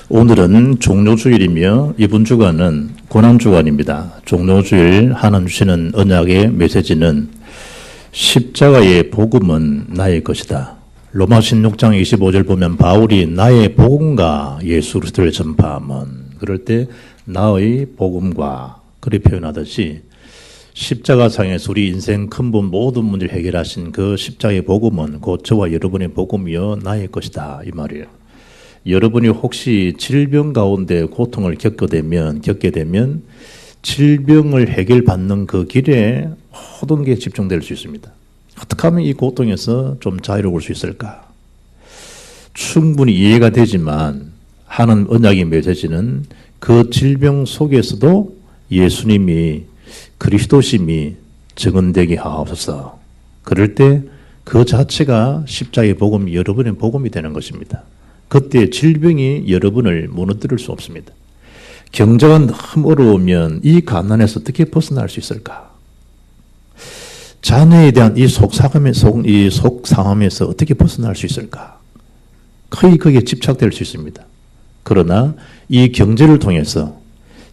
오늘은 종료주일이며 이번 주간은 고난주간입니다. 종료주일 하나님 주시는 언약의 메시지는 십자가의 복음은 나의 것이다. 로마 16장 25절 보면 바울이 나의 복음과 예수 그리스도를 전파함은, 그럴 때 나의 복음과 그렇게 표현하듯이 십자가상에서 우리 인생 근본 모든 문제를 해결하신 그 십자가의 복음은 곧 저와 여러분의 복음이요 나의 것이다, 이 말이에요. 여러분이 혹시 질병 가운데 고통을 겪게 되면 질병을 해결받는 그 길에 모든 게 집중될 수 있습니다. 어떻게 하면 이 고통에서 좀 자유로울 수 있을까? 충분히 이해가 되지만 하나님 언약의 메시지는 그 질병 속에서도 예수님이 그리스도심이 증언되게 하옵소서. 그럴 때 그 자체가 십자가의 복음이 여러분의 복음이 되는 것입니다. 그때 질병이 여러분을 무너뜨릴 수 없습니다. 경제가 너무 어려우면 이 가난에서 어떻게 벗어날 수 있을까? 자녀에 대한 이 속상함에서 어떻게 벗어날 수 있을까? 거의 거기에 집착될 수 있습니다. 그러나 이 경제를 통해서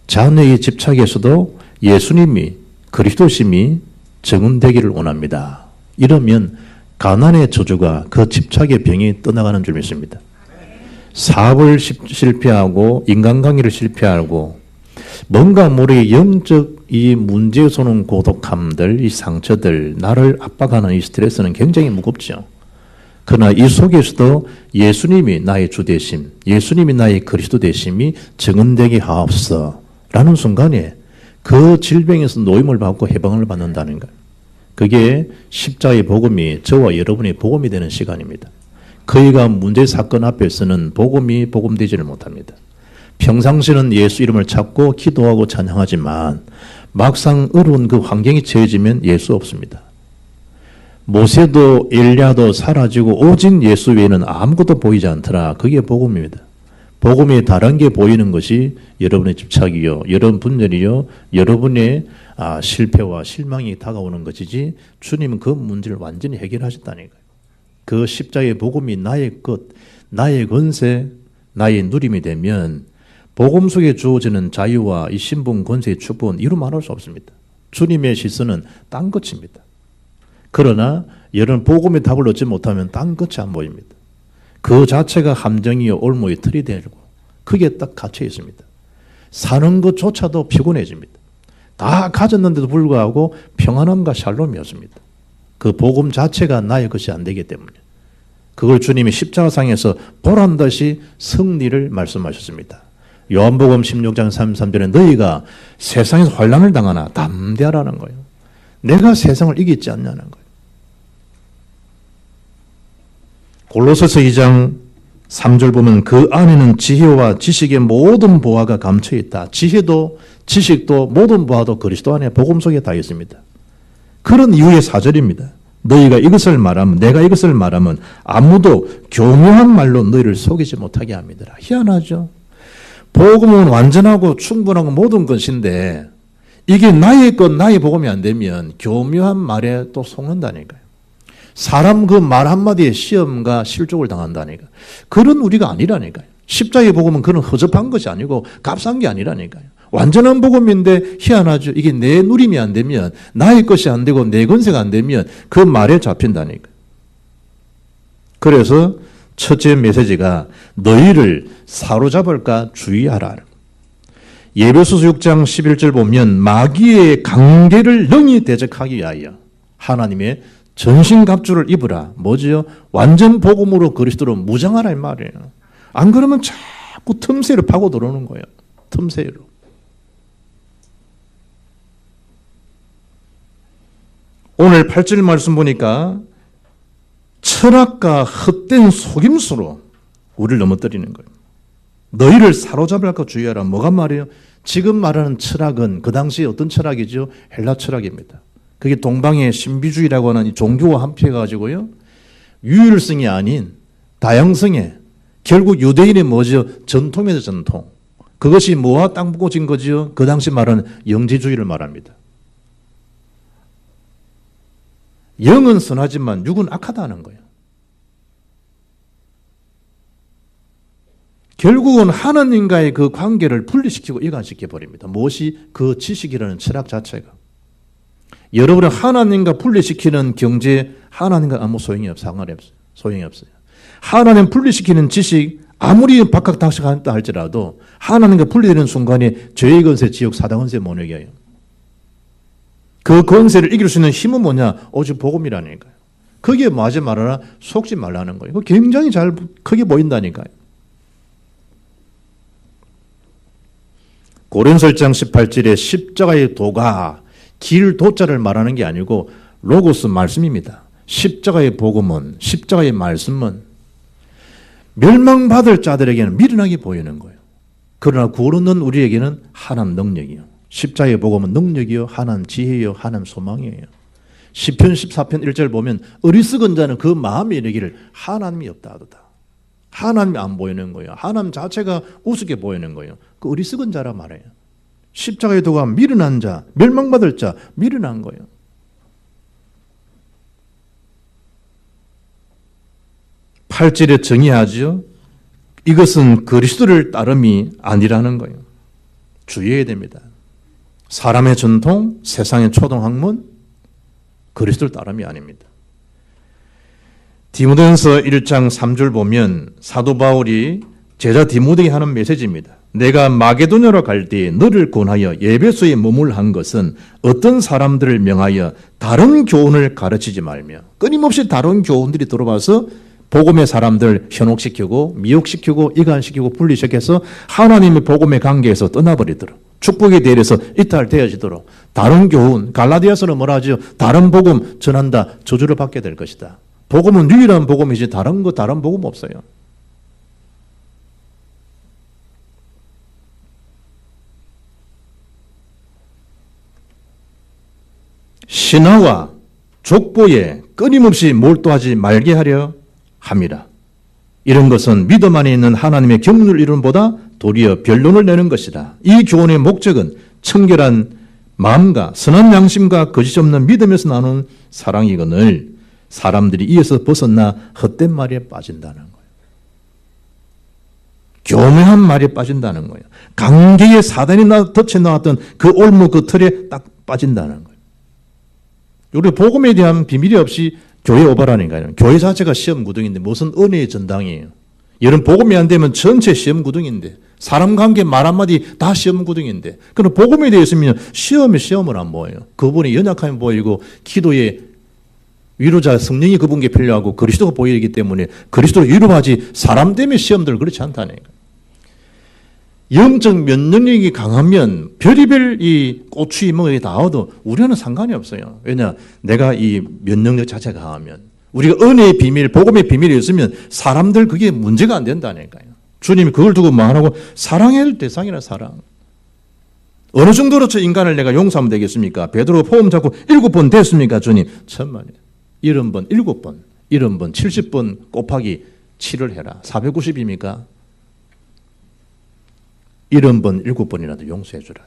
자녀의 집착에서도 예수님이 그리스도심이 증언되기를 원합니다. 이러면 가난의 저주가 그 집착의 병이 떠나가는 줄 믿습니다. 사업을 실패하고 인간관계를 실패하고 뭔가 모르게 영적 이 문제에서 오는 고독함들, 이 상처들, 나를 압박하는 이 스트레스는 굉장히 무겁죠. 그러나 이 속에서도 예수님이 나의 주 되심, 예수님이 나의 그리스도 되심이 증언되게 하옵소서 라는 순간에 그 질병에서 노임을 받고 해방을 받는다는 거예요. 그게 십자가의 복음이 저와 여러분의 복음이 되는 시간입니다. 그이가 문제 사건 앞에서는 복음이 복음되지를 못합니다. 평상시는 예수 이름을 찾고 기도하고 찬양하지만 막상 어려운 그 환경이 처해지면 예수 없습니다. 모세도 엘리야도 사라지고 오직 예수 외에는 아무것도 보이지 않더라. 그게 복음입니다. 복음이 다른 게 보이는 것이 여러분의 집착이요, 여러분 분열이요, 여러분의 실패와 실망이 다가오는 것이지, 주님은 그 문제를 완전히 해결하셨다니까요. 그 십자가의 복음이 나의 것, 나의 권세, 나의 누림이 되면 복음 속에 주어지는 자유와 이 신분, 권세의 축복은 이루 말할 수 없습니다. 주님의 시선은 딴 것입니다. 그러나 여러분 복음의 답을 얻지 못하면 딴 것이 안 보입니다. 그 자체가 함정이요 올무의 틀이 되고 그게 딱 갇혀 있습니다. 사는 것조차도 피곤해집니다. 다 가졌는데도 불구하고 평안함과 샬롬이 없습니다. 그 복음 자체가 나의 것이 안 되기 때문에 그걸 주님이 십자가상에서 보란 듯이 승리를 말씀하셨습니다. 요한복음 16장 33절에 너희가 세상에서 환난을 당하나 담대하라는 거예요. 내가 세상을 이기지 않냐는 거예요. 골로새서 2장 3절 보면 그 안에는 지혜와 지식의 모든 보화가 감춰 있다. 지혜도 지식도 모든 보화도 그리스도 안에 복음 속에 다 있습니다. 그런 이유의 4절입니다. 너희가 이것을 말하면, 내가 이것을 말하면 아무도 교묘한 말로 너희를 속이지 못하게 합니다. 희한하죠? 복음은 완전하고 충분하고 모든 것인데 이게 나의 것, 나의 복음이 안 되면 교묘한 말에 또 속는다니까요. 사람 그 말 한마디에 시험과 실족을 당한다니까. 그런 우리가 아니라니까요. 십자가의 복음은 그런 허접한 것이 아니고 값싼 게 아니라니까요. 완전한 복음인데 희한하죠. 이게 내 누림이 안 되면, 나의 것이 안 되고 내 권세가 안 되면 그 말에 잡힌다니까요. 그래서 첫째 메시지가 너희를 사로잡을까 주의하라. 예배소서 6장 11절 보면 마귀의 강계를 능히 대적하기 위하여 하나님의 전신갑주를 입으라. 뭐지요? 완전 복음으로 그리스도로 무장하라 이 말이에요. 안 그러면 자꾸 틈새로 파고 들어오는 거예요. 틈새로. 오늘 8절 말씀 보니까 철학과 헛된 속임수로 우리를 넘어뜨리는 거예요. 너희를 사로잡을까 주의하라. 뭐가 말이에요? 지금 말하는 철학은 그 당시 어떤 철학이죠? 헬라 철학입니다. 그게 동방의 신비주의라고 하는 이 종교와 합해가지고요. 유일성이 아닌 다양성의, 결국 유대인의 뭐죠? 전통이죠, 전통. 그것이 뭐와 땅 붙고진 거죠? 그 당시 말하는 영지주의를 말합니다. 영은 선하지만 육은 악하다는 거예요. 결국은 하나님과의 그 관계를 분리시키고 이간시켜 버립니다. 무엇이? 그 지식이라는 철학 자체가. 여러분은 하나님과 분리시키는 경제, 하나님과 아무 소용이 없어요. 상관이 없어요. 소용이 없어요. 하나님 분리시키는 지식, 아무리 박학다식한다 할지라도 하나님과 분리되는 순간에 죄의 건세, 지옥, 사단 건세 못 이겨요. 그 건세를 이길 수 있는 힘은 뭐냐? 오직 복음이라니까요. 거기에 맞지 말아라, 속지 말라는 거예요. 굉장히 잘 크게 보인다니까요. 고린도서 18절에 십자가의 도가 길 도자를 말하는 게 아니고 로고스 말씀입니다. 십자가의 복음은, 십자가의 말씀은 멸망받을 자들에게는 미련하게 보이는 거예요. 그러나 구원 얻는 우리에게는 하나님 능력이요. 십자가의 복음은 능력이요, 하나님 지혜요, 하나님 소망이에요. 시편 14편 1절 보면 어리석은 자는 그 마음에 이르기를 하나님이 없다 하도다. 하나님이 안 보이는 거예요. 하나님 자체가 우습게 보이는 거예요. 그 어리석은 자라 말해요. 십자가의 도가 미련한 자, 멸망받을 자, 미련한 거예요. 팔절에 정의하죠. 이것은 그리스도를 따름이 아니라는 거예요. 주의해야 됩니다. 사람의 전통, 세상의 초등학문, 그리스도를 따름이 아닙니다. 디모데전서 1장 3절 보면 사도 바울이 제자 디모데에게 하는 메시지입니다. 내가 마게도냐로 갈 때에 너를 권하여 에베소에 머물한 것은 어떤 사람들을 명하여 다른 교훈을 가르치지 말며, 끊임없이 다른 교훈들이 들어와서 복음의 사람들 현혹시키고 미혹시키고 이간시키고 분리시켜서 하나님의 복음의 관계에서 떠나버리도록, 축복에 대해서 이탈되어지도록 다른 교훈, 갈라디아서는 뭐라 하죠? 다른 복음 전한다, 저주를 받게 될 것이다. 복음은 유일한 복음이지 다른 복음 없어요. 신화와 족보에 끊임없이 몰두하지 말게 하려 함이라. 이런 것은 믿음 안에 있는 하나님의 경륜 이론보다 도리어 변론을 내는 것이다. 이 교훈의 목적은 청결한 마음과 선한 양심과 거짓 없는 믿음에서 나오는 사랑이거늘 사람들이 이에서 벗어나 헛된 말에 빠진다는 거예요. 교묘한 말에 빠진다는 거예요. 강계에 사단이 덫에 나왔던 그 올무 그 틀에 딱 빠진다는 거예요. 우리 복음에 대한 비밀이 없이 교회 오바라니까요. 교회 자체가 시험 구덩인데 무슨 은혜의 전당이에요. 여러분 복음이 안 되면 전체 시험 구덩인데, 사람 관계 말 한마디 다 시험 구덩인데, 그럼 복음에 대해서는 시험을 안 보여요. 그분의 연약함이 보이고 기도에 위로자 성령이 그분께 필요하고 그리스도가 보이기 때문에 그리스도를 위로하지 사람 때문에 시험들 그렇지 않다니까. 영적 면역력이 강하면 별의별 이 고추 이목이 나와도 우리는 상관이 없어요. 왜냐? 내가 이 면역력 자체가 강하면, 우리가 은혜의 비밀, 복음의 비밀이 있으면 사람들 그게 문제가 안 된다니까요. 주님이 그걸 두고 말하고 사랑의 대상이라 사랑. 어느 정도로 저 인간을 내가 용서하면 되겠습니까? 베드로가 포움 잡고 7번 됐습니까? 주님. 천만이에요. 70번, 7번, 70번, 70번 곱하기 7을 해라. 490입니까? 70번, 7번이라도 용서해 주라.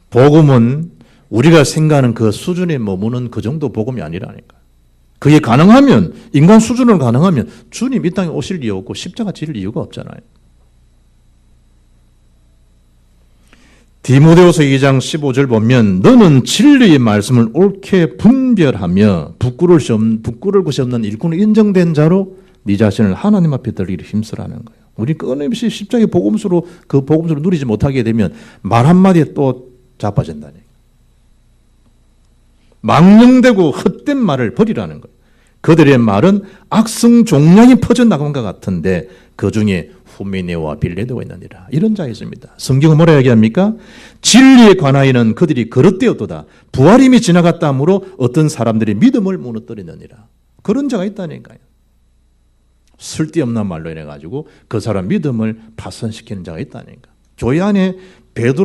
복음은 우리가 생각하는 그 수준에 머무는 그 정도 복음이 아니라니까. 그게 가능하면, 인간 수준으로 가능하면 주님 이 땅에 오실 이유 없고 십자가 질 이유가 없잖아요. 디모데후서 2장 15절 보면 너는 진리의 말씀을 옳게 분별하며 부끄러울 것이 없는 일꾼을 인정된 자로 네 자신을 하나님 앞에 드리기를 힘쓰라는 거예요. 우리 끊임없이 십자가의 복음수로 그 복음수를 누리지 못하게 되면 말 한마디에 또 자빠진다니. 망령되고 헛된 말을 버리라는 거예요. 그들의 말은 악성 종양이 퍼져나간 것 같은데 그 중에 후메네와 빌레도가 있느니라. 이런 자가 있습니다. 성경은 뭐라 얘기합니까? 진리에 관하여는 그들이 그릇되었도다. 부활임이 지나갔다 하므로 어떤 사람들이 믿음을 무너뜨리느니라. 그런 자가 있다니까요. 쓸데없는 말로 인해가지고 그 사람 믿음을 파손시키는 자가 있다니까. 교회 안에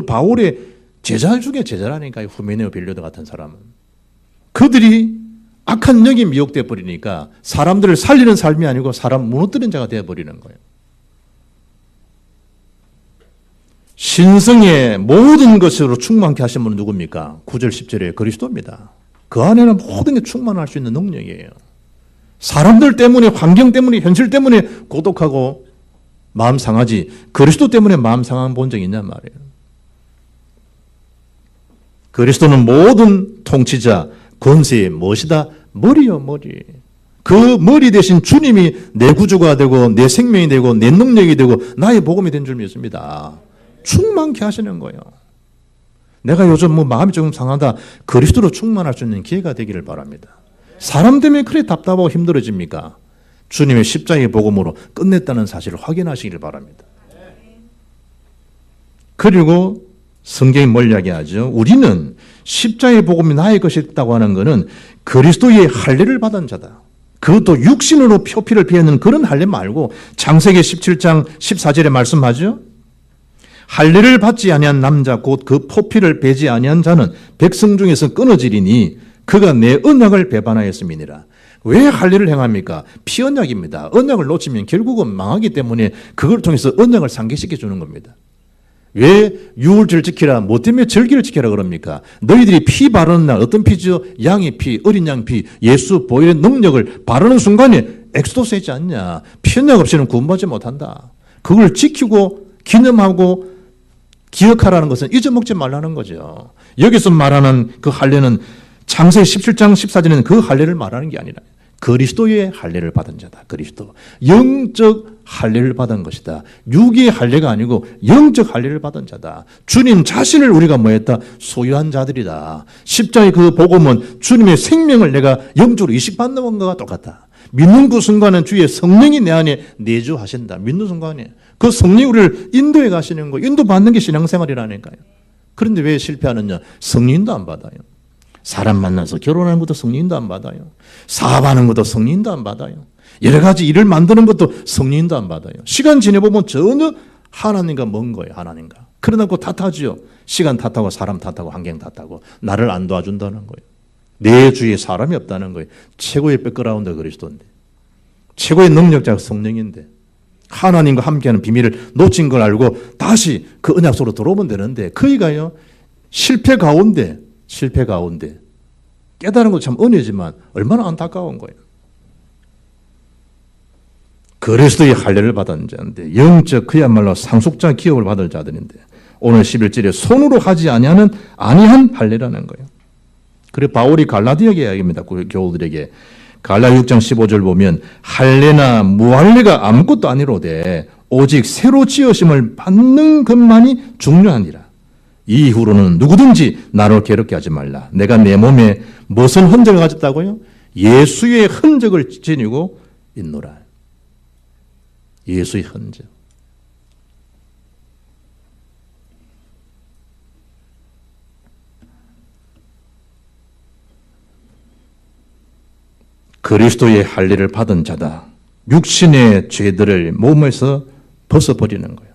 바울의 제자 중에 제자라니까요. 후메네와 빌레도 같은 사람은. 그들이 악한 영이 미혹되어 버리니까 사람들을 살리는 삶이 아니고 사람 무너뜨리는 자가 되어버리는 거예요. 신성의 모든 것으로 충만케 하신 분은 누굽니까? 9절 10절에 그리스도입니다. 그 안에는 모든 게 충만할 수 있는 능력이에요. 사람들 때문에, 환경 때문에, 현실 때문에 고독하고 마음 상하지 그리스도 때문에 마음 상한 본 적이 있냔 말이에요. 그리스도는 모든 통치자, 권세의 무엇이다? 머리요, 머리. 그 머리 대신 주님이 내 구주가 되고 내 생명이 되고 내 능력이 되고 나의 복음이 된 줄 믿습니다. 충만케 하시는 거예요. 내가 요즘 마음이 조금 상하다. 그리스도로 충만할 수 있는 기회가 되기를 바랍니다. 사람 때문에 그래 답답하고 힘들어집니까? 주님의 십자가의 복음으로 끝냈다는 사실을 확인하시길 바랍니다. 그리고 성경이 뭘 이야기하죠? 우리는 십자가의 복음이 나의 것이었다고 하는 것은 그리스도의 할례를 받은 자다. 그것도 육신으로 표피를 베는 그런 할례 말고 창세기 17장 14절에 말씀하죠. 할례를 받지 아니한 남자 곧 그 포피를 베지 아니한 자는 백성 중에서 끊어지리니 그가 내 언약을 배반하였음이니라. 왜 할례를 행합니까? 피언약입니다. 언약을 놓치면 결국은 망하기 때문에 그걸 통해서 언약을 상기시켜 주는 겁니다. 왜 유월절 지키라, 뭐 때문에 절기를 지키라 그럽니까? 너희들이 피 바르는 날, 어떤 피죠? 양의 피, 어린 양 피, 예수 보혈의 능력을 바르는 순간에 엑소도스 했지 않냐? 피언약 없이는 구원받지 못한다. 그걸 지키고 기념하고 기억하라는 것은 잊어먹지 말라는 거죠. 여기서 말하는 그 할례는 창세기 17장 14절에는 그 할례를 말하는 게 아니라 그리스도의 할례를 받은 자다. 그리스도. 영적 할례를 받은 것이다. 육의 할례가 아니고 영적 할례를 받은 자다. 주님 자신을 우리가 뭐했다? 소유한 자들이다. 십자가의 그 복음은 주님의 생명을 내가 영적으로 이식받는 것과 똑같다. 믿는 그 순간은 주의 성령이 내 안에 내주하신다. 믿는 순간에. 그 성령이 우리를 인도해 가시는 거, 인도받는 게 신앙생활이라니까요. 그런데 왜 실패하느냐? 성령도 안 받아요. 사람 만나서 결혼하는 것도 성령도 안 받아요. 사업하는 것도 성령도 안 받아요. 여러 가지 일을 만드는 것도 성령도 안 받아요. 시간 지내보면 전혀 하나님과 먼 거예요. 하나님과. 그러다 탓하지요. 시간 탓하고 사람 탓하고 환경 탓하고 나를 안 도와준다는 거예요. 내 주위에 사람이 없다는 거예요. 최고의 백그라운드 그리스도인데, 최고의 능력자가 성령인데, 하나님과 함께하는 비밀을 놓친 걸 알고 다시 그 언약 속으로 들어오면 되는데, 그이가요 실패 가운데 깨달은 것 참 은혜지만 얼마나 안타까운 거예요. 그리스도의 할례를 받은 자인데, 영적 그야말로 상속자 기업을 받을 자들인데, 오늘 11절에 손으로 하지 아니한 할례라는 거예요. 그래 바울이 갈라디아에게 이야기합니다. 그 교우들에게. 갈라 6장 15절 보면 할례나 무할례가 아무것도 아니로되 오직 새로 지으심을 받는 것만이 중요하니라. 이후로는 누구든지 나를 괴롭게 하지 말라. 내가 내 몸에 무슨 흔적을 가졌다고요? 예수의 흔적을 지니고 있노라. 예수의 흔적. 그리스도의 할례를 받은 자다. 육신의 죄들을 몸에서 벗어버리는 거예요.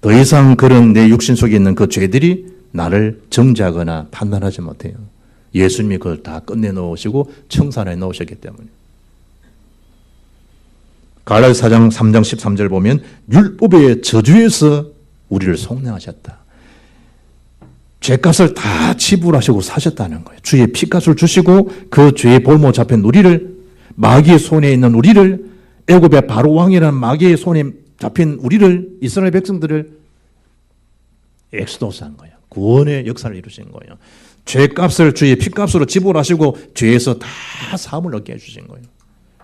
더 이상 그런 내 육신 속에 있는 그 죄들이 나를 정죄하거나 판단하지 못해요. 예수님이 그걸 다 끝내놓으시고 청산해 놓으셨기 때문에. 갈라디아 4장 3장 13절 보면 율법의 저주에서 우리를 속량하셨다. 죄값을 다 지불하시고 사셨다는 거예요. 주의 피값을 주시고 그 죄의 볼모 잡힌 우리를, 마귀의 손에 있는 우리를, 애굽의 바로 왕이라는 마귀의 손에 잡힌 우리를, 이스라엘 백성들을 엑스도스한 거예요. 구원의 역사를 이루신 거예요. 죄값을 주의 피값으로 지불하시고 죄에서 다 사함을 얻게 해주신 거예요.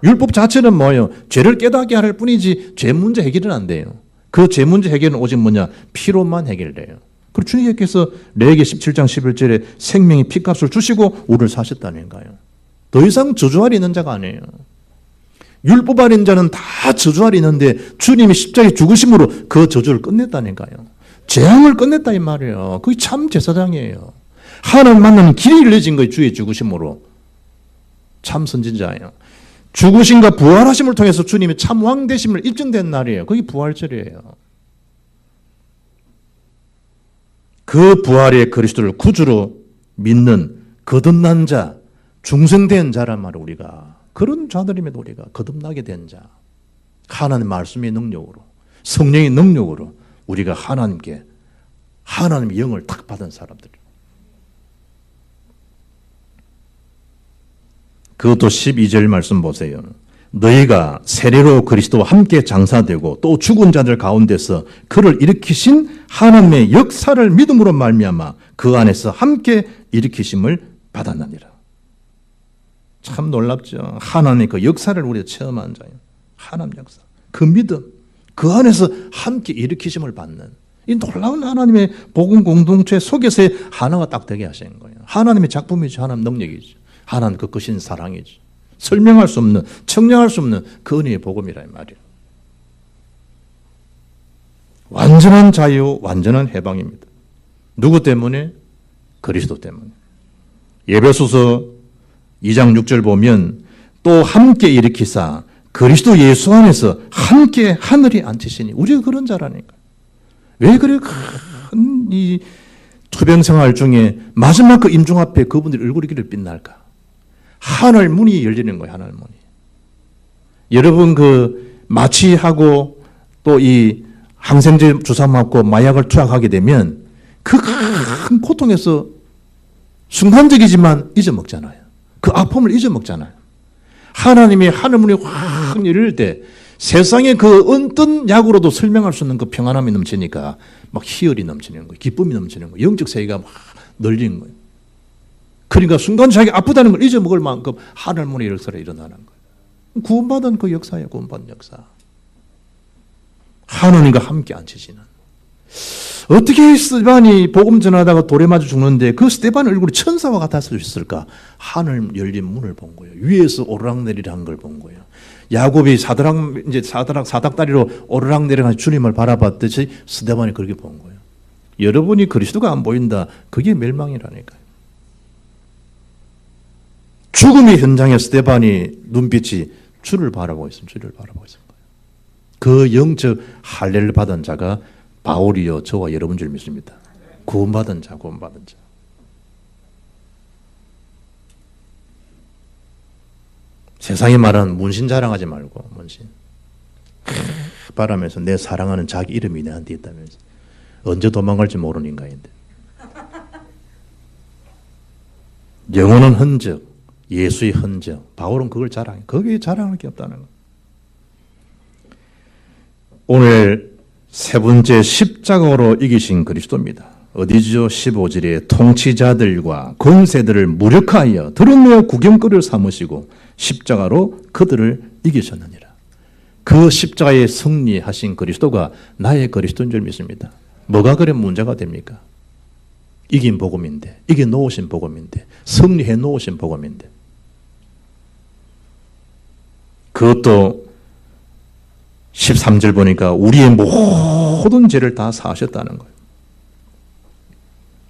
율법 자체는 뭐예요? 죄를 깨닫게 할 뿐이지 죄 문제 해결은 안 돼요. 그 죄 문제 해결은 오직 뭐냐? 피로만 해결돼요. 그리고 주님께서 레위기 17장 11절에 생명의 피값을 주시고 우리를 사셨다니까요. 더 이상 저주 아래 있는 자가 아니에요. 율법 아래 있는 자는 다 저주 아래 있는데 주님이 십자가에 죽으심으로 그 저주를 끝냈다니까요. 재앙을 끝냈다 이 말이에요. 그게 참 제사장이에요. 하나님 만나는 길이 열려진 거예요. 주의 죽으심으로. 참 선진자예요. 죽으심과 부활하심을 통해서 주님이 참 왕 되심을 입증된 날이에요. 그게 부활절이에요. 그 부활의 그리스도를 구주로 믿는 거듭난 자, 중생된 자란 말이에요. 우리가 그런 자들임에도 우리가 거듭나게 된 자, 하나님의 말씀의 능력으로, 성령의 능력으로 우리가 하나님의 영을 탁 받은 사람들. 그것도 12절 말씀 보세요. 너희가 세례로 그리스도와 함께 장사되고 또 죽은 자들 가운데서 그를 일으키신 하나님의 역사를 믿음으로 말미암아 그 안에서 함께 일으키심을 받았느니라. 참 놀랍죠. 하나님의 그 역사를 우리가 체험한 자예요. 하나님 역사. 그 믿음. 그 안에서 함께 일으키심을 받는 이 놀라운 하나님의 복음 공동체 속에서의 하나가 딱 되게 하시는 거예요. 하나님의 작품이죠. 하나님 능력이죠. 하나님 그 크신 사랑이죠. 설명할 수 없는, 청량할 수 없는 그 은혜의 복음이란 말이에요. 완전한 자유, 완전한 해방입니다. 누구 때문에? 그리스도 때문에. 에베소서 2장 6절 보면 또 함께 일으키사 그리스도 예수 안에서 함께 하늘에 앉히시니 우리가 그런 자라니까. 왜 그래 큰 이 투병 생활 중에 마지막 그 임종 앞에 그분들의 얼굴이 길을 빛날까? 하늘 문이 열리는 거예요. 하늘 문이. 여러분 그 마취하고 또 이 항생제 주사 맞고 마약을 투약하게 되면 그 큰 고통에서 순간적이지만 잊어먹잖아요. 그 아픔을 잊어먹잖아요. 하나님의 하늘 문이 확 열릴 때 세상의 그 어떤 약으로도 설명할 수 없는 그 평안함이 넘치니까 막 희열이 넘치는 거예요. 기쁨이 넘치는 거예요. 영적 세계가 막 널리는 거예요. 그러니까 순간 자기 아프다는 걸 잊어먹을 만큼 하늘 문의 역사가 일어나는 거예요. 구원받은 그 역사예요. 구원받은 역사. 하나님과 함께 앉히시는. 어떻게 스테반이 복음 전하다가 돌에 맞아 죽는데 그 스테반 얼굴이 천사와 같았을 수 있을까? 하늘 열린 문을 본 거예요. 위에서 오르락내리락 걸 본 거예요. 야곱이 사닥다리로 오르락내리락 주님을 바라봤듯이 스테반이 그렇게 본 거예요. 여러분이 그리스도가 안 보인다. 그게 멸망이라니까요. 죽음의 현장에 스테반이 눈빛이 주를 바라보고 있습니다. 주를 바라보고 있습니다. 그 영적 할례를 받은 자가 바울이요 저와 여러분 줄 믿습니다. 구원받은 자, 구원받은 자. 세상이 말하는 문신 자랑하지 말고 문신. 바라면서 내 사랑하는 자기 이름이 내한테 있다면서 언제 도망갈지 모르는 인간인데. 영혼은 흔적, 예수의 흔적. 바울은 그걸 자랑해. 거기에 자랑할 게 없다는 거. 오늘 세 번째 십자가로 이기신 그리스도입니다. 어디죠? 15절에 통치자들과 권세들을 무력하여 드러내어 구경거리를 삼으시고 십자가로 그들을 이기셨느니라. 그 십자가에 승리하신 그리스도가 나의 그리스도인 줄 믿습니다. 뭐가 그래 문제가 됩니까? 이긴 복음인데, 이겨 놓으신 복음인데, 승리해 놓으신 복음인데. 그것도 13절 보니까 우리의 모든 죄를 다 사하셨다는 거예요.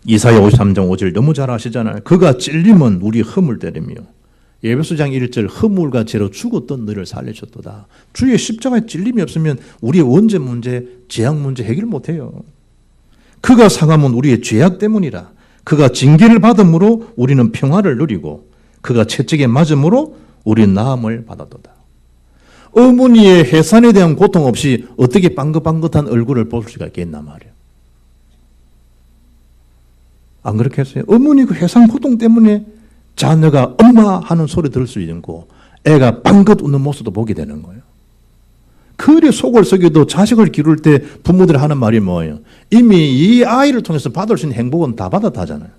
이사야 53장 5절 너무 잘 아시잖아요. 그가 찔림은 우리 허물 때리며 에베소장 1절 허물과 죄로 죽었던 너를 살리셨도다. 주의 십자가에 찔림이 없으면 우리의 원죄 문제, 죄악 문제 해결 못해요. 그가 상함은 우리의 죄악 때문이라. 그가 징계를 받음으로 우리는 평화를 누리고 그가 채찍에 맞음으로 우리는 나음을 받았도다. 어머니의 해산에 대한 고통 없이 어떻게 빵긋빵긋한 얼굴을 볼 수가 있겠나 말이에요. 안 그렇겠어요? 어머니 그 해산 고통 때문에 자녀가 엄마 하는 소리 들을 수 있고 애가 빵긋 웃는 모습도 보게 되는 거예요. 그래 속을 썩여도 자식을 기를 때 부모들이 하는 말이 뭐예요? 이미 이 아이를 통해서 받을 수 있는 행복은 다 받았다잖아요.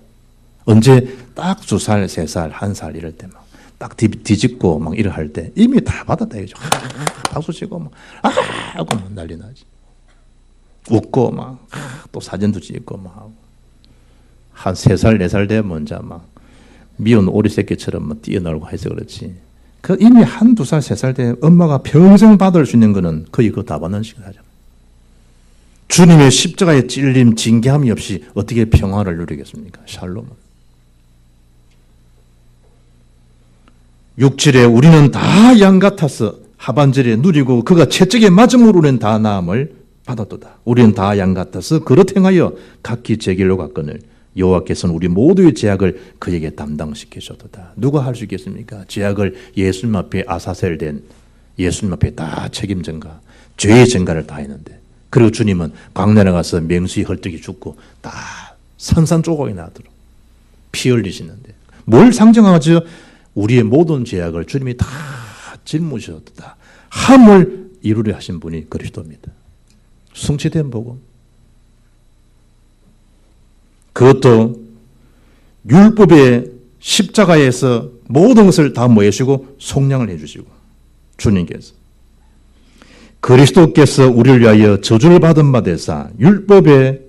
언제 딱 2살, 3살, 1살 이럴 때 막 딱 뒤집고 막 이러 할 때 이미 다 받았다 이거죠. 박수 치고 막 하고 막 난리 나지. 웃고 막 또 사진도 찍고 막 하고. 한 3살, 4살 되면 이제 막 미운 오리 새끼처럼 막 뛰어놀고 해서 그렇지. 그 이미 1, 2살, 3살 때 엄마가 평생 받을 수 있는 거는 거의 그거 다 받는 시간 하잖아요. 주님의 십자가에 찔림, 징계함이 없이 어떻게 평화를 누리겠습니까? 샬롬은. 6절에 우리는 다 양 같아서 하반절에 누리고 그가 채찍에 맞음으로 우리는 다 나음을 받았도다. 우리는 다 양 같아서 그렇게 행하여 각기 제 길로 갔거늘 여호와께서는 우리 모두의 죄악을 그에게 담당시키셨도다. 누가 할 수 있겠습니까? 죄악을 예수님 앞에 아사셀된 예수님 앞에 다 책임전가, 죄의 전가를 다 했는데 그리고 주님은 광야에 가서 맹수히 헐떡이 죽고 다 산산조각이 나도록 피 흘리시는데 뭘 상징하죠? 우리의 모든 죄악을 주님이 다 짊으셨다 함을 이루려 하신 분이 그리스도입니다. 성취된 복음. 그것도 율법의 십자가에서 모든 것을 다 모시고 속량을 해주시고 주님께서 그리스도께서 우리를 위하여 저주를 받은 바 되사 율법의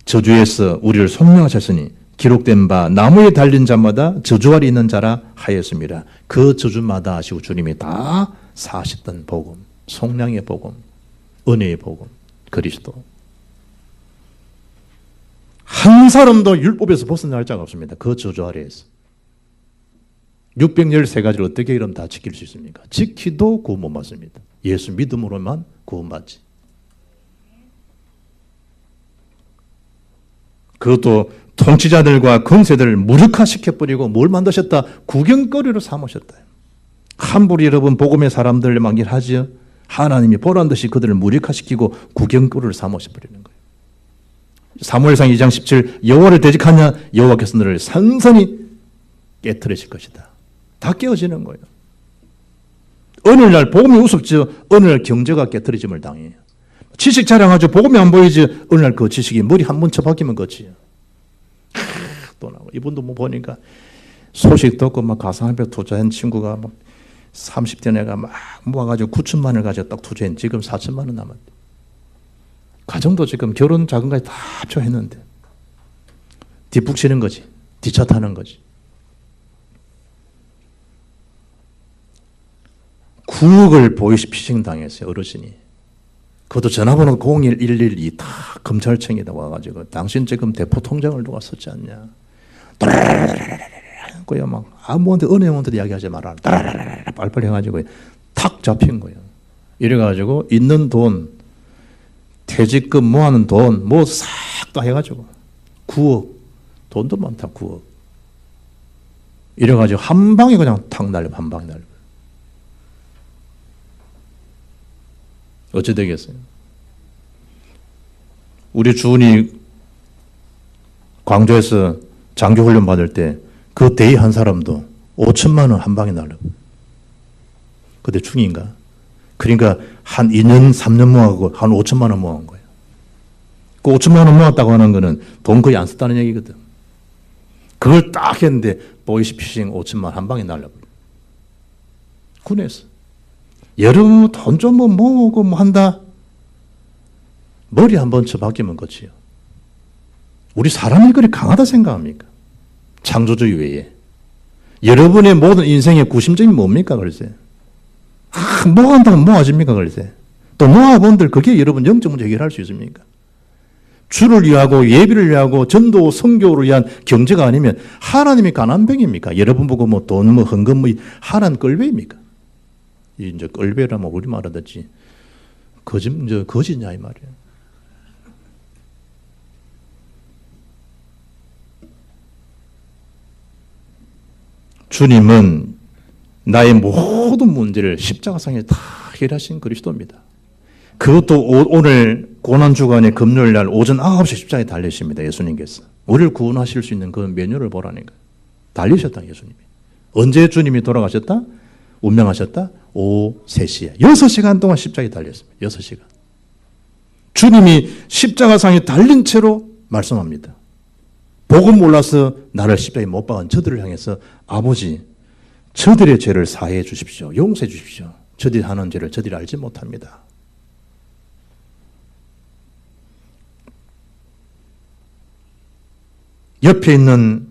저주에서 우리를 속량하셨으니 기록된 바 나무에 달린 자마다 저주 아래 있는 자라 하였습니다. 그 저주마다 하시고 주님이 다 사셨던 복음, 속량의 복음, 은혜의 복음, 그리스도. 한 사람도 율법에서 벗어날 자가 없습니다. 그 저주 아래에서. 613가지를 어떻게 이러면 다 지킬 수 있습니까? 지키도 구원 못 받습니다. 예수 믿음으로만 구원받지. 그것도 통치자들과 권세들을 무력화시켜버리고 뭘 만드셨다? 구경거리로 삼으셨다. 함부로 여러분 복음의 사람들 막 일하지요. 하나님이 보란듯이 그들을 무력화시키고 구경거리로 삼으셔버리는 거예요. 사무엘상 2장 17 여호와를 대적하냐 여호와께서 너를 산산히 깨트리실 것이다. 다 깨어지는 거예요. 어느 날 복음이 우습죠. 어느 날 경제가 깨트리짐을 당해요. 지식 자랑하죠. 복음이 안 보이지. 어느 날 그 지식이 머리 한 번 쳐박히면 끝이에요. 또 나와. 이분도 뭐 보니까 소식 듣고 막 가상화폐 투자한 친구가 막 30대 애가 막 모아가지고 9천만 원을 가지고 딱 투자한 지금 4천만 원 남았대. 가정도 지금 결혼 자금까지 다 합쳐했는데 뒷북 치는 거지. 뒤차 타는 거지. 9억을 보이스피싱 당했어요. 어르신이. 그것도 전화번호 01112 다 검찰청에다 와가지고 당신 지금 대포 통장을 누가 썼지 않냐. 그야 막 아무한테 은행원한테 이야기하지 마라. 빨리빨리 해가지고 탁 잡힌 거예요. 이래가지고 있는 돈, 퇴직금 모아는 돈, 뭐 싹 다 해가지고 9억. 돈도 많다 9억. 이래가지고 한 방에 그냥 탁 날려 한 방에 날려. 어찌 되겠어요? 우리 주은이 광주에서 장교훈련 받을 때 그 대위 한 사람도 5천만 원 한 방에 날려. 그때 중인가? 그러니까 한 2년, 3년 모아고 한 5천만 원 모은 거예요. 그 5천만 원 모았다고 하는 거는 돈 거의 안 썼다는 얘기거든. 그걸 딱 했는데 보이스피싱 5천만 원 한 방에 날려버려. 군에서. 여러분 돈 좀 뭐 모으고 뭐 한다. 머리 한번 쳐박히면 끝이요. 우리 사람이 그리 강하다 생각합니까? 창조주의 외에. 여러분의 모든 인생의 구심점이 뭡니까? 글쎄. 모아한다고 모아집니까? 글쎄. 또 모아본들 그게 여러분 영적 문제 해결할 수 있습니까? 주를 위하고 예비를 위하고 전도 성교를 위한 경제가 아니면 하나님이 가난뱅입니까? 여러분 보고 뭐 돈 뭐 헌금 뭐 하나님 껄배입니까? 이제 껄배라면 우리말 하듯이 거짓냐 이 말이에요. 주님은 나의 모든 문제를 십자가상에 다 해결하신 그리스도입니다. 그것도 오늘 고난주간의 금요일 날 오전 9시 십자가에 달리십니다. 예수님께서. 우리를 구원하실 수 있는 그 메뉴를 보라니까. 달리셨다 예수님이. 언제 주님이 돌아가셨다? 운명하셨다? 오후 3시에. 6시간 동안 십자가에 달렸습니다. 6시간. 주님이 십자가상에 달린 채로 말씀합니다. 복음 몰라서 나를 십자가에 못 박은 저들을 향해서 아버지 저들의 죄를 사해 주십시오. 용서해 주십시오. 저들이 하는 죄를 저들이 알지 못합니다. 옆에 있는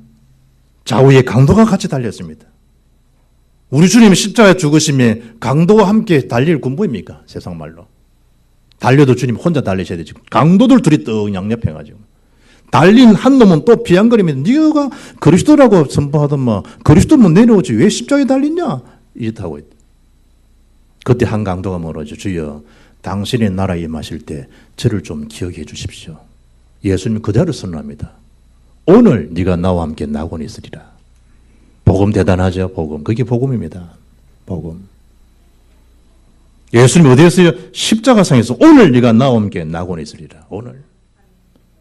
좌우의 강도가 같이 달렸습니다. 우리 주님이 십자가에 죽으심에 강도와 함께 달릴 군부입니까? 세상 말로. 달려도 주님 혼자 달리셔야 되지. 강도들 둘이 떡 양옆해가지고. 달린 한 놈은 또 비양거리면 네가 그리스도라고 선포하더만 그리스도면 내려오지 왜 십자가에 달리냐? 이렇다고 했다. 그때 한 강도가 뭐라죠? 주여 당신의 나라에 임하실 때 저를 좀 기억해 주십시오. 예수님 그대로 선언합니다. 오늘 네가 나와 함께 낙원에 있으리라. 복음 대단하죠. 복음. 그게 복음입니다. 복음. 예수님이 어디에서요? 십자가상에서 오늘 네가 나와 함께 낙원에 있으리라. 오늘.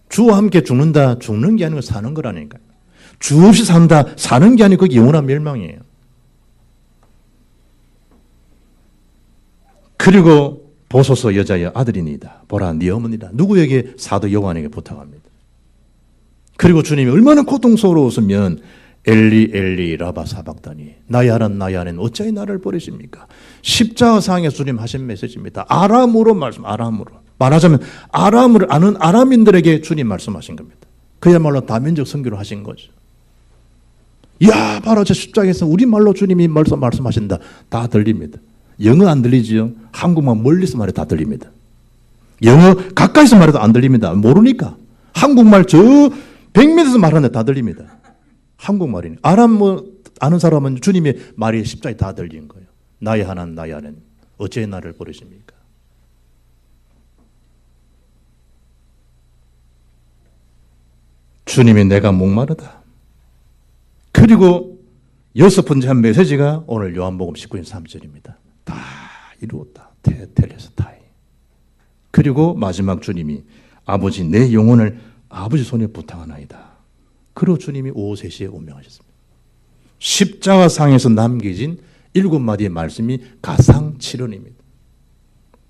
주와 함께 죽는다. 죽는 게 아니고 사는 거라니까요. 주 없이 산다. 사는 게 아니고 그게 영원한 멸망이에요. 그리고 보소서 여자여 아들이니이다. 보라 네 어머니라. 누구에게? 사도 요한에게 부탁합니다. 그리고 주님이 얼마나 고통스러웠으면 엘리 엘리 라바 사박다니 나의 하나님 나의 하나님 어찌하여 나를 버리십니까? 십자가상에 주님 하신 메시지입니다. 아람으로 아람으로 말하자면 아람을 아는 아람인들에게 주님 말씀하신 겁니다. 그야말로 다민족 선교를 하신 거죠. 야 바로 저 십자가에서 우리말로 주님이 말씀하신다. 다 들립니다. 영어 안 들리지요? 한국말 멀리서 말해 다 들립니다. 영어 가까이서 말해도 안 들립니다. 모르니까. 한국말 저 100m에서 말하는데 다 들립니다. 한국말이니. 아람 아는 사람은 주님의 말이 십자가에 다 들린 거예요. 나의 하나님 나의 하나님 어찌 나를 버리십니까? 주님이 내가 목마르다. 그리고 6번째 한 메시지가 오늘 요한복음 19장 3절입니다. 다 이루었다. 테텔레스타이. 그리고 마지막 주님이 아버지 내 영혼을 아버지 손에 부탁하나이다. 그리고 주님이 오후 3시에 운명하셨습니다. 십자가상에서 남겨진 7마디의 말씀이 가상칠언입니다.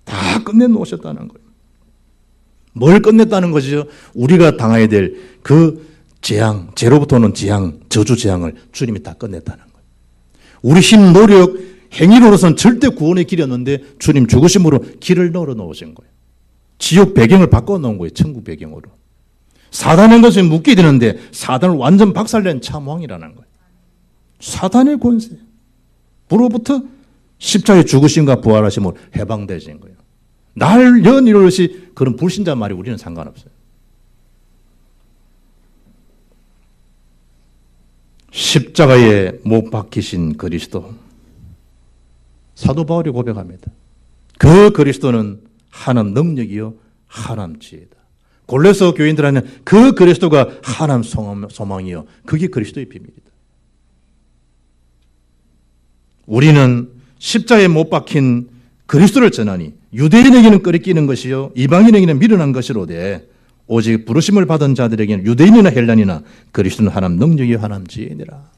다 끝내놓으셨다는 거예요. 뭘 끝냈다는 거죠? 우리가 당해야 될 그 재앙, 죄로부터 오는 재앙, 저주 재앙을 주님이 다 끝냈다는 거예요. 우리 힘, 노력, 행위로서는 절대 구원의 길이었는데 주님 죽으심으로 길을 널어 놓으신 거예요. 지옥 배경을 바꿔 놓은 거예요. 천국 배경으로. 사단의 것에 묶게 되는데 사단을 완전 박살낸 참왕이라는 거예요. 사단의 권세. 부로부터 십자가의 죽으심과 부활하심으로 해방되신 거예요. 날 연이로시 그런 불신자 말이 우리는 상관없어요. 십자가에 못 박히신 그리스도. 사도 바울이 고백합니다. 그 그리스도는 하나님 능력이요 하나님 지혜다. 골로새 교인들한테 그 그리스도가 하나님 소망이요 그게 그리스도의 비밀이다. 우리는 십자가에 못 박힌 그리스도를 전하니 유대인에게는 끄리끼는 것이요 이방인에게는 미련한 것이로되 오직 부르심을 받은 자들에게는 유대인이나 헬란이나 그리스도는 하나님 능력이요 하나님 지혜니라.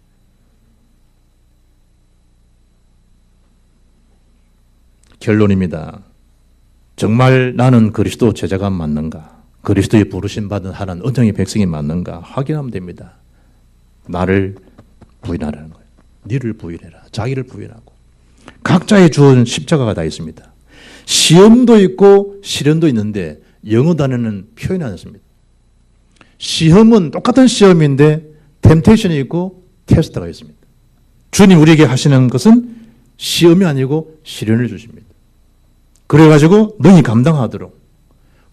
결론입니다. 정말 나는 그리스도 제자가 맞는가? 그리스도의 부르심 받은 하나님 은총의 백성이 맞는가? 확인하면 됩니다. 나를 부인하라는 거예요. 너를 부인해라. 자기를 부인하고. 각자의 주어진 십자가가 다 있습니다. 시험도 있고 시련도 있는데 영어 단어는 표현이 안 했습니다. 시험은 똑같은 시험인데 템테이션이 있고 테스트가 있습니다. 주님 우리에게 하시는 것은 시험이 아니고 시련을 주십니다. 그래가지고 너희 감당하도록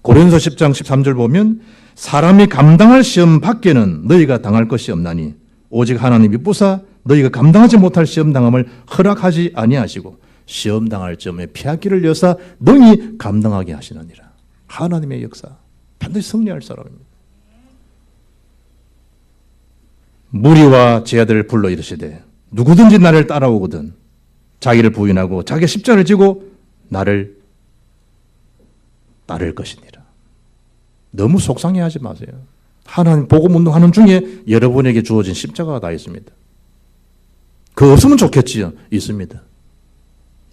고린도서 10장 13절 보면 사람이 감당할 시험 밖에는 너희가 당할 것이 없나니 오직 하나님이 부사 너희가 감당하지 못할 시험 당함을 허락하지 아니하시고 시험 당할 점에 피하기를 여사 능히 감당하게 하시느니라. 하나님의 역사 반드시 승리할 사람입니다. 무리와 제 아들을 불러 이르시되 누구든지 나를 따라오거든 자기를 부인하고 자기 십자를 지고 나를 따를 것이니라. 너무 속상해하지 마세요. 하나님 복음 운동하는 중에 여러분에게 주어진 십자가가 다 있습니다. 그거 없으면 좋겠지요. 있습니다.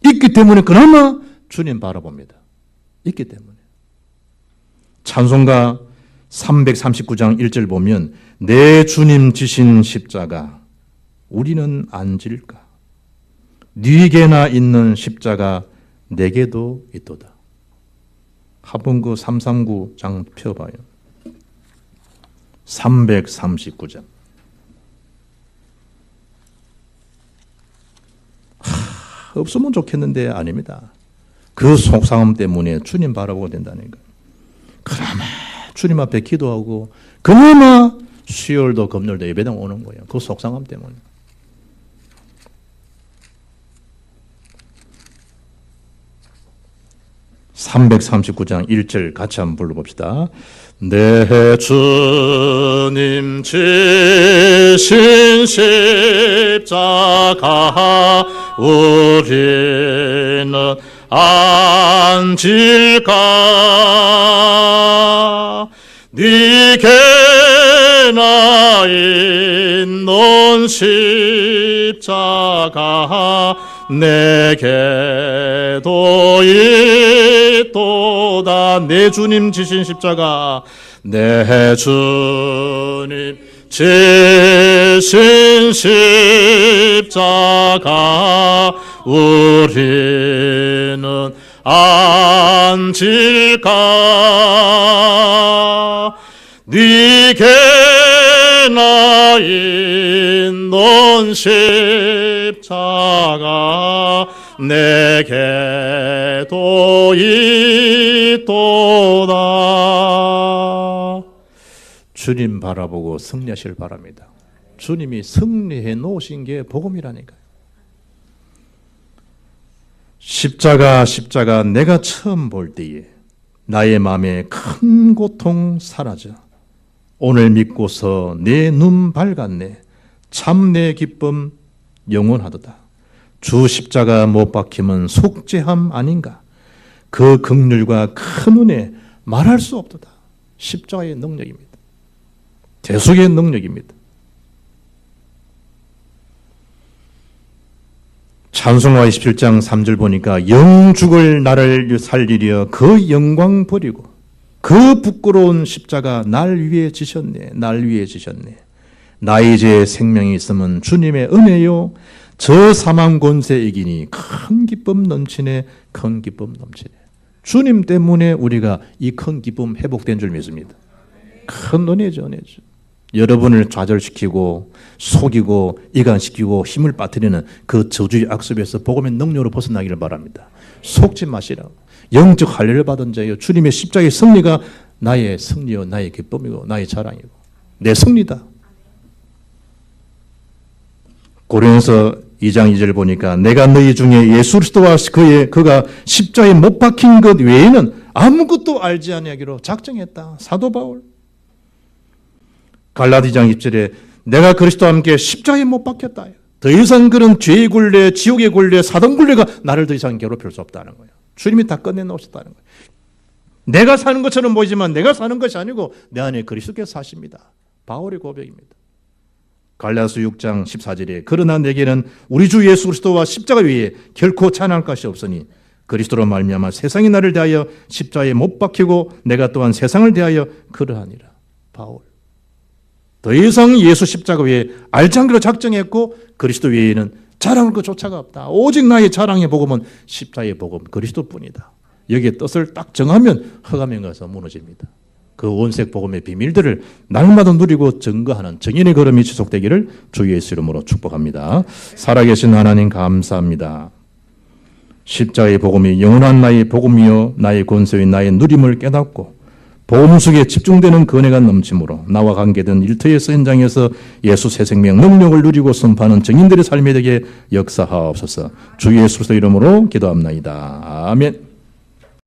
있기 때문에 그나마 주님 바라봅니다. 있기 때문에. 찬송가 339장 1절 보면 내 주님 지신 십자가 우리는 안 질까? 네게나 있는 십자가 내게도 있도다. 하본구 339장 펴봐요. 339장. 없으면 좋겠는데 아닙니다. 그 속상함 때문에 주님 바라보고 된다는 거예요. 그나마 주님 앞에 기도하고 그나마 수요일도 금요일도 예배당 오는 거예요. 그 속상함 때문에. (339장) 1절 같이 한번 불러봅시다. 내 주님 지신 십자가 우리는 안 질까? 네게 나 있는 십자가 내게도 있도다. 내 주님 지신 십자가, 내 주님 지신 십자가 우리는 안 질까. 네게 나 있는 십자가 내게도 있도다. 주님 바라보고 승리하시길 바랍니다. 주님이 승리해 놓으신 게 복음이라니까요. 십자가 내가 처음 볼 때에 나의 마음에 큰 고통 사라져 오늘 믿고서 내 눈 밝았네. 참 내 기쁨 영원하도다. 주 십자가 못 박힘은 속죄함 아닌가. 그 긍휼과 큰 은혜 말할 수 없도다. 십자가의 능력입니다. 대속의 능력입니다. 찬송가 27장 3절 보니까 영죽을 나를 살리려 그 영광 버리고 그 부끄러운 십자가 날 위해 지셨네. 날 위해 지셨네. 나의 죄 생명이 있으면 주님의 은혜요 저 사망 권세 이기니 큰 기쁨 넘치네. 큰 기쁨 넘치네. 주님 때문에 우리가 이 큰 기쁨 회복된 줄 믿습니다. 큰 은혜죠. 은혜죠. 여러분을 좌절시키고 속이고 이간시키고 힘을 빠뜨리는 그 저주의 악습에서 복음의 능력으로 벗어나기를 바랍니다. 속지 마시라. 영적 할례를 받은 자여 주님의 십자가의 승리가 나의 승리요 나의 기쁨이고 나의 자랑이고 내 승리다. 고린도서 2장 2절 보니까 내가 너희 중에 예수 그리스도와 그가 십자가에 못 박힌 것 외에는 아무것도 알지 아니하기로 작정했다. 사도 바울. 갈라디아장 20절에 내가 그리스도와 함께 십자가에 못 박혔다. 더 이상 그런 죄의 굴레, 지옥의 굴레, 사단 굴레가 나를 더 이상 괴롭힐 수 없다는 거예요. 주님이 다 끝내놓으셨다는 거예요. 내가 사는 것처럼 보이지만 내가 사는 것이 아니고 내 안에 그리스도께서 사십니다. 바울의 고백입니다. 갈라디아서 6장 14절에 그러나 내게는 우리 주 예수 그리스도와 십자가 위에 결코 찬양할 것이 없으니 그리스도로 말미암아 세상이 나를 대하여 십자가에 못 박히고 내가 또한 세상을 대하여 그러하니라. 바울. 더 이상 예수 십자가 외에 알지 않기로 작정했고 그리스도 외에는 자랑할 것조차가 없다. 오직 나의 자랑의 복음은 십자가의 복음 그리스도뿐이다. 여기에 뜻을 딱 정하면 흑암에 가서 무너집니다. 그 원색 복음의 비밀들을 날마다 누리고 증거하는 정인의 걸음이 지속되기를 주 예수 이름으로 축복합니다. 살아계신 하나님 감사합니다. 십자가의 복음이 영원한 나의 복음이요 나의 권세의 나의 누림을 깨닫고 복음 속에 집중되는 은혜가 넘침으로 나와 관계된 일터에서 현장에서 예수 새 생명 능력을 누리고 선포하는 증인들의 삶에 되게 역사하옵소서. 주 예수 그리스도 이름으로 기도합나이다. 아멘.